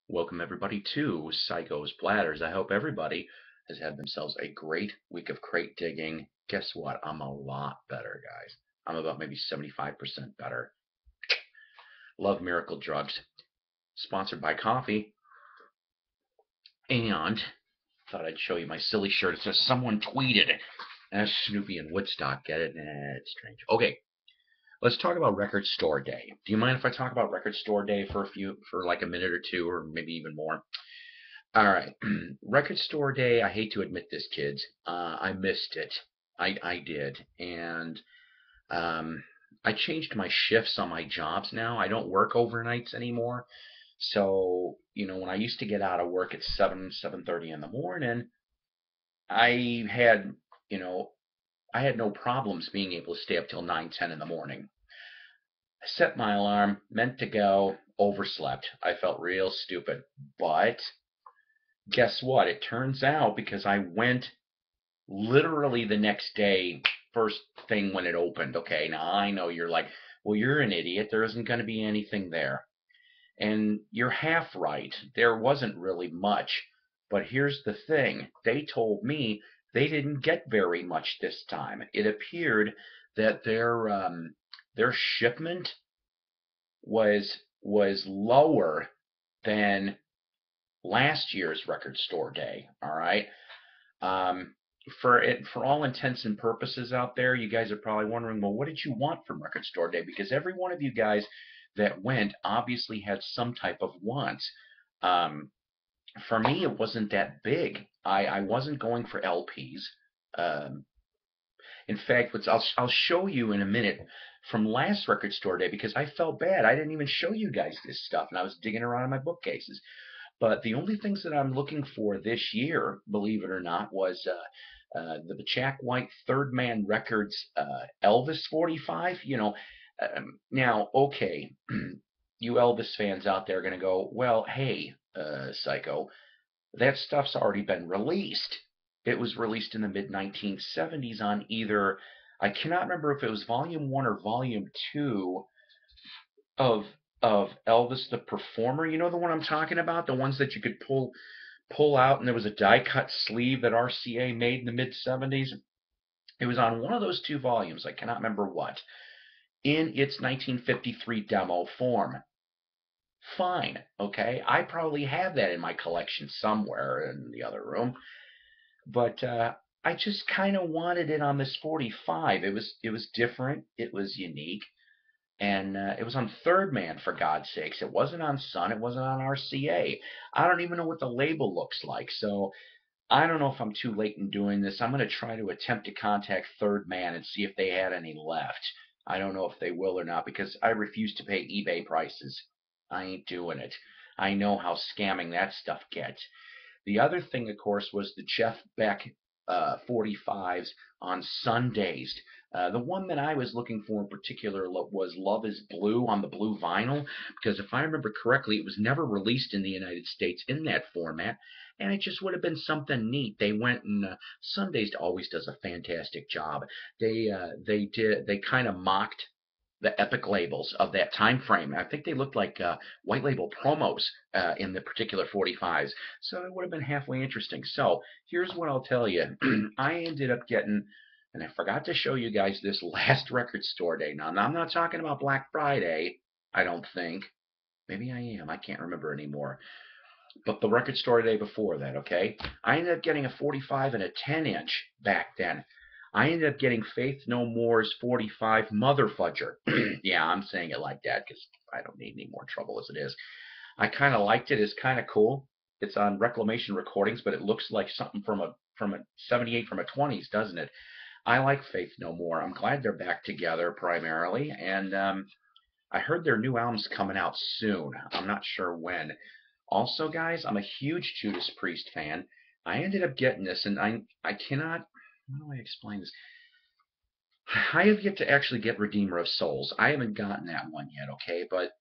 Welcome everybody to Psycho's Platters. I hope everybody has had themselves a great week of crate digging. Guess what? I'm a lot better, guys. I'm about maybe 75% better. Love Miracle Drugs. Sponsored by coffee. And thought I'd show you my silly shirt. It says someone tweeted. As Snoopy in Woodstock. Get it? It's strange. Okay, let's talk about Record Store Day. Do you mind if I talk about Record Store Day for like a minute or two, or maybe even more? All right. Record store day. I hate to admit this, kids. I missed it. I did. And um, I changed my shifts on my jobs now. I don't work overnights anymore. So, when I used to get out of work at 7:30 in the morning, I had, you know, I had no problems being able to stay up till 9, 10 in the morning. I set my alarm, meant to go, overslept. I felt real stupid. But guess what? It turns out because I went literally the next day, first thing when it opened. Okay, now I know you're like, well, you're an idiot. There isn't going to be anything there. And you're half right. There wasn't really much. But here's the thing, they told me they didn't get very much this time. It appeared that their shipment was lower than last year's record store day. All right. Um, for all intents and purposes out there, you guys are probably wondering, well, what did you want from Record Store Day? Because every one of you guys that went obviously had some type of want. Um, for me, it wasn't that big. I wasn't going for LPs. Um, in fact, I'll show you in a minute from last Record Store Day because I felt bad. I didn't even show you guys this stuff, and I was digging around in my bookcases. But the only things that I'm looking for this year, believe it or not, was the Jack White Third Man Records Elvis 45. Now, okay, you Elvis fans out there are going to go, well, hey, Psycho, that stuff's already been released. It was released in the mid 1970s on either, I cannot remember if it was Volume 1 or Volume 2 of Elvis the Performer. You know the one I'm talking about? The ones that you could pull out, and there was a die cut sleeve that RCA made in the mid 70s. It was on one of those two volumes. I cannot remember what. In its 1953 demo form. Fine, okay. I probably have that in my collection somewhere in the other room, but I just kind of wanted it on this 45. It was different. It was unique. And it was on Third Man, for God's sakes. It wasn't on Sun. It wasn't on RCA. I don't even know what the label looks like. So I don't know if I'm too late in doing this. I'm going to try to attempt to contact Third Man and see if they had any left. I don't know if they will or not because I refuse to pay eBay prices. I ain't doing it. I know how scamming that stuff gets. The other thing, of course, was the Jeff Beck 45s on Sundays. The one that I was looking for in particular was Love is Blue on the blue vinyl, because if I remember correctly, it was never released in the United States in that format, and it just would have been something neat. They went and Sundays always does a fantastic job. They kind of mocked the epic labels of that time frame. I think they looked like white label promos in the particular 45s, so it would have been halfway interesting. So here's what I'll tell you. I ended up getting, and I forgot to show you guys this last record store day. Now, I'm not talking about Black Friday, I don't think. Maybe I am. I can't remember anymore. But the record store day before that, okay? I ended up getting a 45 and a 10-inch back then. I ended up getting Faith No More's 45 Mother Fudger. Yeah, I'm saying it like that because I don't need any more trouble as it is. I kind of liked it. It's kind of cool. It's on Reclamation Recordings, but it looks like something from a 78 from a 20s, doesn't it? I like Faith No More. I'm glad they're back together primarily, and I heard their new album's coming out soon. I'm not sure when. Also, guys, I'm a huge Judas Priest fan. I ended up getting this, and I cannot. How do I explain this? I have yet to actually get Redeemer of Souls. I haven't gotten that one yet, okay? But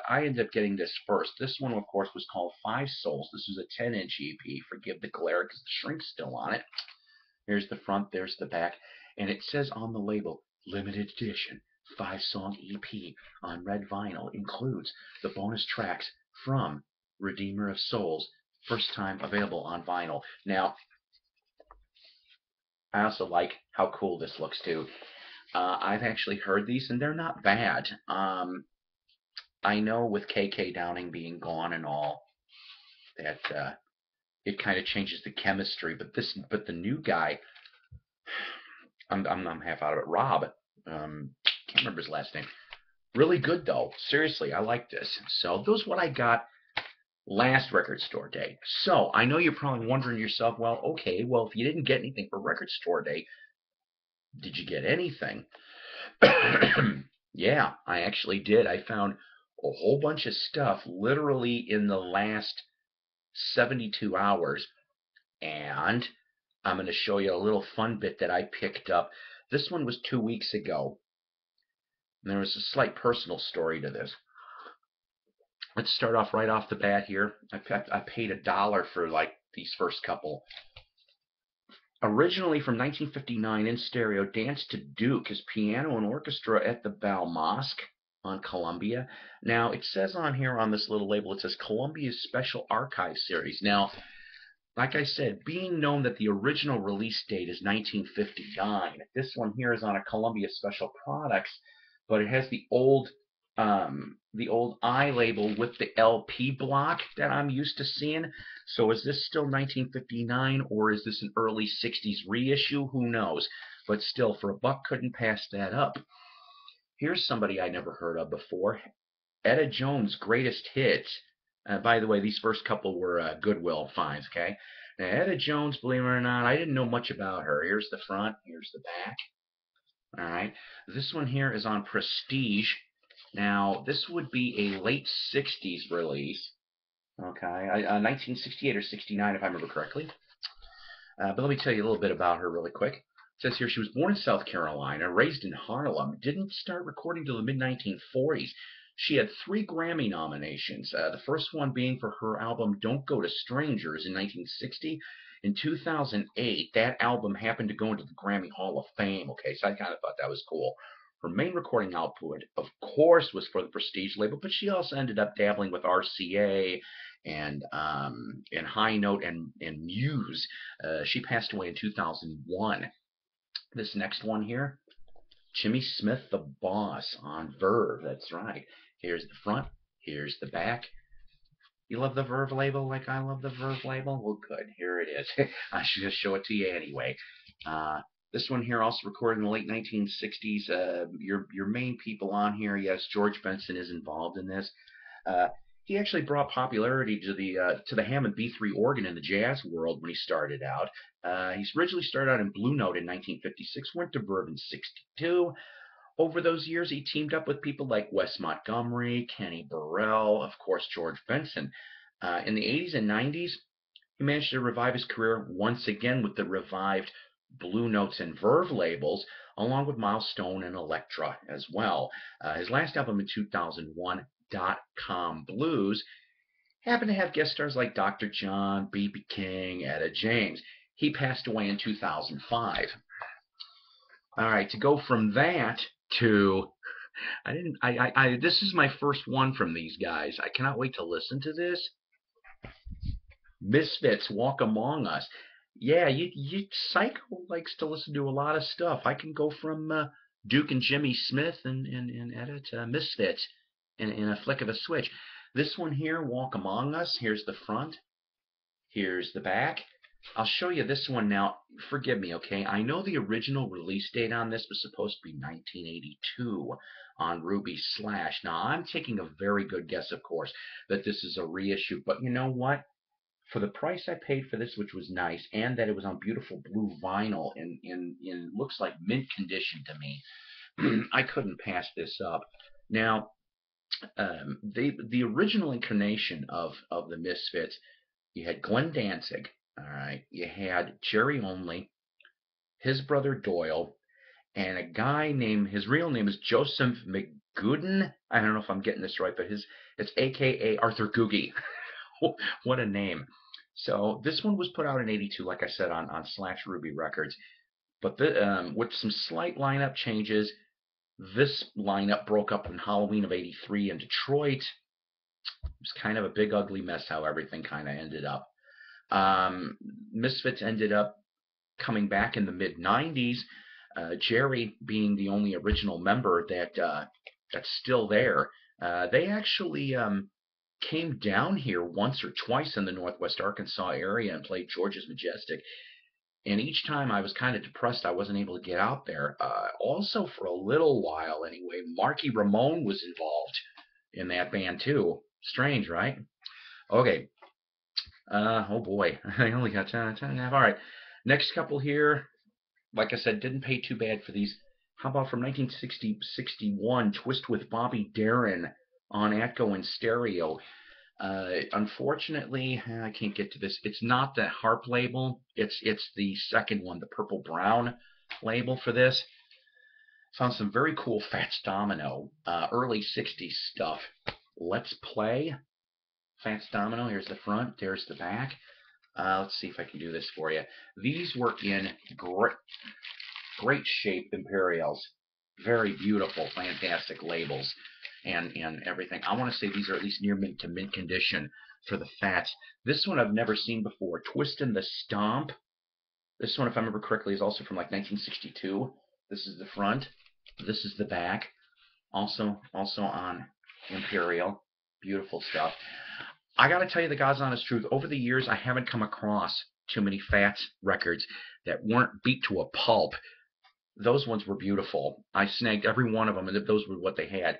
I ended up getting this first. This one, of course, was called Five Souls. This was a 10-inch EP. Forgive the glare because the shrink's still on it. Here's the front, there's the back, and it says on the label, limited edition, 5-song EP on red vinyl includes the bonus tracks from Redeemer of Souls, first time available on vinyl. Now, I also like how cool this looks too. I've actually heard these, and they're not bad. I know with KK Downing being gone and all, that it kind of changes the chemistry. But the new guy, I'm half out of it. Rob, can't remember his last name. Really good though. Seriously, I like this. So those what I got last record store day. So I know you're probably wondering to yourself, well, okay, well if you didn't get anything for record store day, did you get anything? Yeah, I actually did. I found a whole bunch of stuff literally in the last 72 hours, and I'm going to show you a little fun bit that I picked up. This one was 2 weeks ago. And there was a slight personal story to this. Let's start off right off the bat here. I paid $1 for like these first couple. Originally from 1959 in stereo, Dance to Duke is piano and orchestra at the Bal Mosque on Columbia. Now it says on here on this little label, it says Columbia's Special Archive Series. Now, like I said, being known that the original release date is 1959, this one here is on a Columbia Special Products, but it has the old I label with the LP block that I'm used to seeing. So is this still 1959 or is this an early 60s reissue? Who knows? But still, for $1, couldn't pass that up. Here's somebody I never heard of before. Etta Jones' Greatest Hits. By the way, these first couple were Goodwill finds, okay? Now, Etta Jones, believe it or not, I didn't know much about her. Here's the front, here's the back. All right. This one here is on Prestige. Now, this would be a late 60s release. Okay, 1968 or 69, if I remember correctly. But let me tell you a little bit about her really quick. It says here she was born in South Carolina, raised in Harlem, didn't start recording till the mid-1940s. She had 3 Grammy nominations, the first one being for her album Don't Go to Strangers in 1960. In 2008, that album happened to go into the Grammy Hall of Fame. Okay, so I kind of thought that was cool. Her main recording output, of course, was for the Prestige label, but she also ended up dabbling with RCA and High Note and Muse. She passed away in 2001. This next one here, Jimmy Smith, the Boss on Verve. That's right. Here's the front. Here's the back. You love the Verve label like I love the Verve label? Well, good. Here it is. I should just show it to you anyway. This one here also recorded in the late 1960s. Your main people on here, yes, George Benson is involved in this. He actually brought popularity to the Hammond B3 organ in the jazz world when he started out. He originally started out in Blue Note in 1956, went to Verve in 62. Over those years, he teamed up with people like Wes Montgomery, Kenny Burrell, of course, George Benson. In the 80s and 90s, he managed to revive his career once again with the revived Blue Notes and Verve labels, along with Milestone and Elektra as well. His last album in 2001, .com Blues, happened to have guest stars like Dr. John, B.B. King, Etta James. He passed away in 2005. All right, to go from that to this is my first one from these guys. I cannot wait to listen to this. Misfits, Walk Among Us. Yeah, Psycho likes to listen to a lot of stuff. I can go from Duke and Jimmy Smith and Etta to Misfits in a flick of a switch. This one here, Walk Among Us. Here's the front. Here's the back. I'll show you this one now. Forgive me, okay? I know the original release date on this was supposed to be 1982 on Ruby Slash. Now, I'm taking a very good guess, of course, that this is a reissue. But you know what? For the price I paid for this, which was nice, and that it was on beautiful blue vinyl in looks like mint condition to me, I couldn't pass this up. Now, the original incarnation of the Misfits, you had Glenn Danzig. All right, you had Jerry Only, his brother Doyle, and a guy named, his real name is Joseph McGooden. I don't know if I'm getting this right, but it's AKA Arthur Googie. What a name. So this one was put out in 82, like I said, on Slash Ruby Records. But with some slight lineup changes, this lineup broke up in Halloween of 83 in Detroit. was kind of a big ugly mess how everything kind of ended up. Misfits ended up coming back in the mid '90s. Jerry being the only original member that's still there. They actually came down here once or twice in the Northwest Arkansas area and played George's Majestic. And each time I was kind of depressed I wasn't able to get out there. Also, for a little while anyway, Marky Ramone was involved in that band too. Strange, right? Okay. Oh boy, I only got 10 and a half. All right. Next couple here, like I said, didn't pay too bad for these. How about from 1960-61, Twist with Bobby Darin on Atco and stereo. Unfortunately, I can't get to this. It's not the harp label. It's the second one, the purple brown label for this. Found some very cool Fats Domino, early '60s stuff. Let's play Fats Domino. Here's the front. There's the back. Let's see if I can do this for you. These were in great shape Imperials. Very beautiful, fantastic labels and everything. I want to say these are at least near mint to mint condition for the Fats. This one I've never seen before. Twistin' the Stomp. This one, if I remember correctly, is also from like 1962. This is the front. This is the back. Also on Imperial. Beautiful stuff. I got to tell you the God's honest truth. Over the years, I haven't come across too many Fats records that weren't beat to a pulp. Those ones were beautiful. I snagged every one of them, and those were what they had.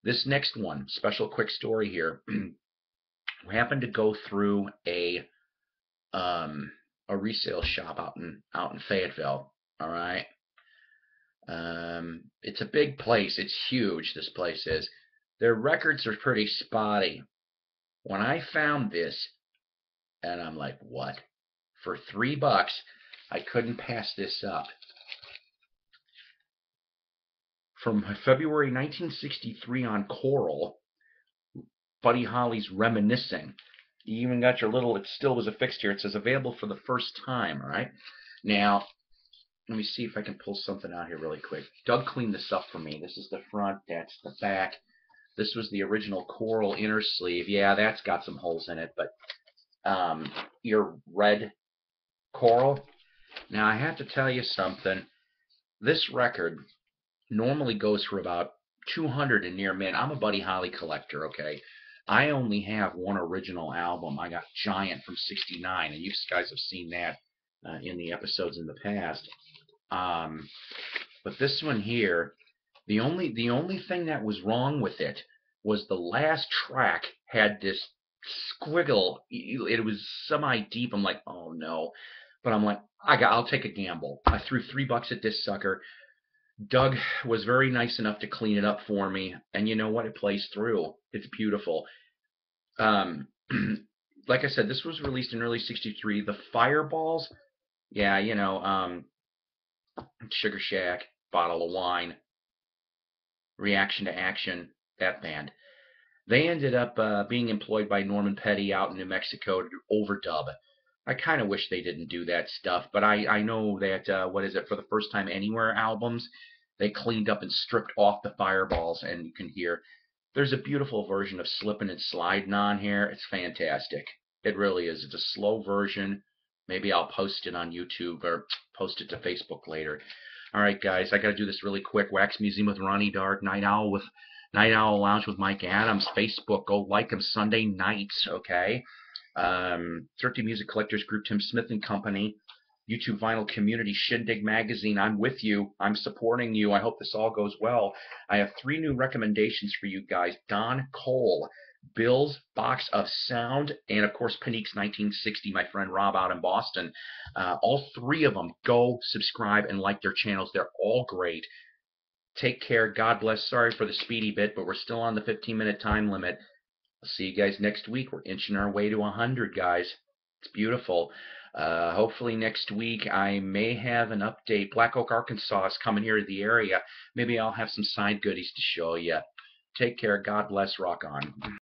This next one, special quick story here. We happened to go through a resale shop out in Fayetteville. All right. It's a big place. It's huge. This place is. Their records are pretty spotty. When I found this, and I'm like, what? For $3, I couldn't pass this up. From February 1963 on Coral, Buddy Holly's Reminiscing. You even got your little, it still was affixed here. It says available for the first time, all right? Now, let me see if I can pull something out here really quick. Doug cleaned this up for me. This is the front, that's the back. This was the original Coral inner sleeve. Yeah, that's got some holes in it, but your red Coral. Now, I have to tell you something. This record normally goes for about $200 in near mint. I'm a Buddy Holly collector, okay? I only have one original album. I got Giant from '69, and you guys have seen that in the episodes in the past. But this one here, the only thing that was wrong with it was the last track had this squiggle. It was semi-deep. I'm like, oh no. But I'm like, I'll take a gamble. I threw $3 at this sucker. Doug was very nice enough to clean it up for me, and you know what? It plays through. It's beautiful. Like I said, this was released in early '63. The Fireballs, yeah, you know, Sugar Shack, Bottle of Wine, Reaction to Action, that band. They ended up being employed by Norman Petty out in New Mexico to overdub. I kind of wish they didn't do that stuff, but I know that, what is it, for the First Time Anywhere albums, they cleaned up and stripped off the Fireballs, and you can hear there's a beautiful version of Slippin' and Slidin' on here. It's fantastic. It really is. It's a slow version. Maybe I'll post it on YouTube or post it to Facebook later. All right, guys, I got to do this really quick. Wax Museum with Ronnie Dark, Night Owl Lounge with Mike Adams, Facebook. Go like them Sunday nights, okay? Thrifty Music Collectors Group, Tim Smith and Company, YouTube Vinyl Community, Shindig Magazine. I'm with you. I'm supporting you. I hope this all goes well. I have 3 new recommendations for you guys. Don Cole, Bill's Box of Sound, and of course Panique's 1960, my friend Rob out in Boston. All 3 of them, go subscribe and like their channels. They're all great. Take care. God bless. Sorry for the speedy bit, but we're still on the 15-minute time limit. I'll see you guys next week. We're inching our way to 100, guys. It's beautiful. Hopefully next week I may have an update. Black Oak, Arkansas is coming here to the area. Maybe I'll have some side goodies to show you. Take care. God bless. Rock on.